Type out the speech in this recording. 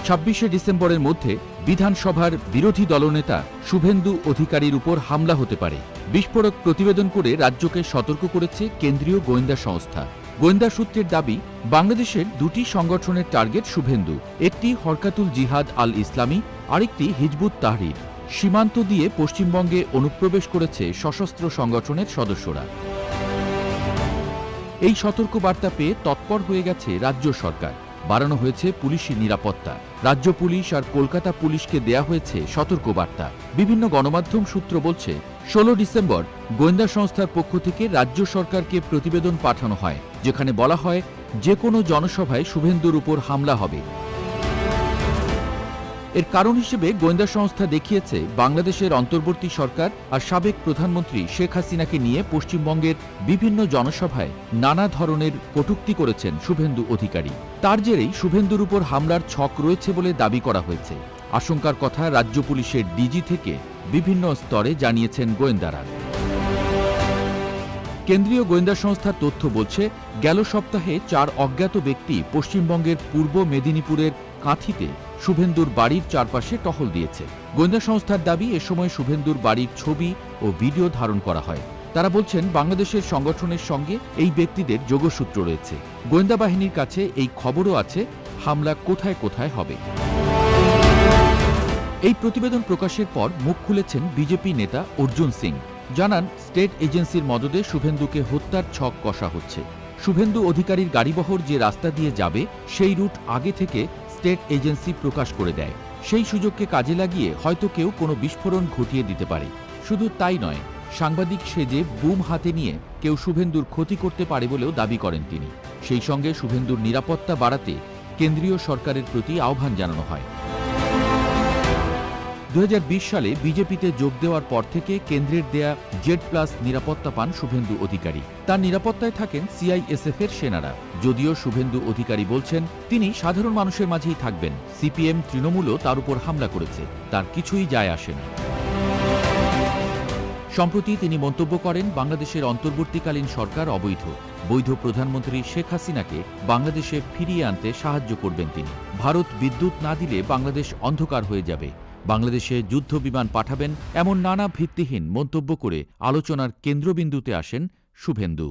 26শে ডিসেম্বরের মধ্যে বিধানসভার বিরোধী দলনেতা শুভেন্দু অধিকারীর উপর হামলা হতে পারে। বিস্ফোরক প্রতিবেদন করে রাজ্যকে সতর্ক করেছে কেন্দ্রীয় গোয়েন্দা সংস্থা। গোয়েন্দা সূত্রের দাবি, বাংলাদেশের দুটি সংগঠনের টার্গেট শুভেন্দু, একটি হরকাতুল জিহাদ আল ইসলামী, আরেকটি হিজবুত তাহরির। সীমান্ত দিয়ে পশ্চিমবঙ্গে অনুপ্রবেশ করেছে সশস্ত্র সংগঠনের সদস্যরা। এই সতর্কবার্তা পেয়ে তৎপর হয়ে গেছে রাজ্য সরকার। বাড়ানো হয়েছে পুলিশি নিরাপত্তা। রাজ্য পুলিশ আর কলকাতা পুলিশকে দেয়া হয়েছে সতর্কবার্তা। বিভিন্ন গণমাধ্যম সূত্র বলছে, 16 ডিসেম্বর গোয়েন্দা সংস্থার পক্ষ থেকে রাজ্য সরকারকে প্রতিবেদন পাঠানো হয়, যেখানে বলা হয় যে কোনো জনসভায় শুভেন্দুর উপর হামলা হবে। এর কারণ হিসেবে গোয়েন্দা সংস্থা দেখিয়েছে বাংলাদেশের অন্তর্বর্তী সরকার আর সাবেক প্রধানমন্ত্রী শেখ হাসিনাকে নিয়ে পশ্চিমবঙ্গের বিভিন্ন জনসভায় নানা ধরনের কটূক্তি করেছেন শুভেন্দু অধিকারী। তার জেরেই শুভেন্দুর উপর হামলার ছক রয়েছে বলে দাবি করা হয়েছে। আশঙ্কার কথা রাজ্য পুলিশের ডিজি থেকে বিভিন্ন স্তরে জানিয়েছেন গোয়েন্দারা। কেন্দ্রীয় গোয়েন্দা সংস্থার তথ্য বলছে, গেল সপ্তাহে 4 অজ্ঞাত ব্যক্তি পশ্চিমবঙ্গের পূর্ব মেদিনীপুরের কাঁথিতে শুভেন্দুর বাড়ির চারপাশে টহল দিয়েছে। গোয়েন্দা সংস্থার দাবি, এ সময় শুভেন্দুর বাড়ির ছবি ও ভিডিও ধারণ করা হয়। তারা বলছেন, বাংলাদেশের সংগঠনের সঙ্গে এই ব্যক্তিদের যোগসূত্র রয়েছে। গোয়েন্দা বাহিনীর কাছে এই খবরও আছে হামলা কোথায় কোথায় হবে। এই প্রতিবেদন প্রকাশের পর মুখ খুলেছেন বিজেপি নেতা অর্জুন সিং। জানান, স্টেট এজেন্সির মদদে শুভেন্দুকে হত্যার ছক কষা হচ্ছে। শুভেন্দু অধিকারীর গাড়িবহর যে রাস্তা দিয়ে যাবে সেই রুট আগে থেকে স্টেট এজেন্সি প্রকাশ করে দেয়। সেই সুযোগকে কাজে লাগিয়ে হয়তো কেউ কোনো বিস্ফোরণ ঘটিয়ে দিতে পারে। শুধু তাই নয়, সাংবাদিক সেজে বুম হাতে নিয়ে কেউ শুভেন্দুর ক্ষতি করতে পারে বলেও দাবি করেন তিনি। সেই সঙ্গে শুভেন্দুর নিরাপত্তা বাড়াতে কেন্দ্রীয় সরকারের প্রতি আহ্বান জানানো হয়। 2020 সালে বিজেপিতে যোগ দেওয়ার পর থেকে কেন্দ্রের দেয়া Z+ নিরাপত্তা পান শুভেন্দু অধিকারী। তার নিরাপত্তায় থাকেন CISF এর সেনারা। যদিও শুভেন্দু অধিকারী বলছেন, তিনি সাধারণ মানুষের মাঝেই থাকবেন। CPM তৃণমূলও তার উপর হামলা করেছে, তার কিছুই যায় আসে না। সম্প্রতি তিনি মন্তব্য করেন, বাংলাদেশের অন্তর্বর্তীকালীন সরকার অবৈধ। বৈধ প্রধানমন্ত্রী শেখ হাসিনাকে বাংলাদেশে ফিরিয়ে আনতে সাহায্য করবেন তিনি। ভারত বিদ্যুৎ না দিলে বাংলাদেশ অন্ধকার হয়ে যাবে। বাংলাদেশে যুদ্ধ বিমান পাঠাবেন, এমন নানা ভিত্তিহীন মন্তব্য করে আলোচনার কেন্দ্রবিন্দুতে আসেন শুভেন্দু।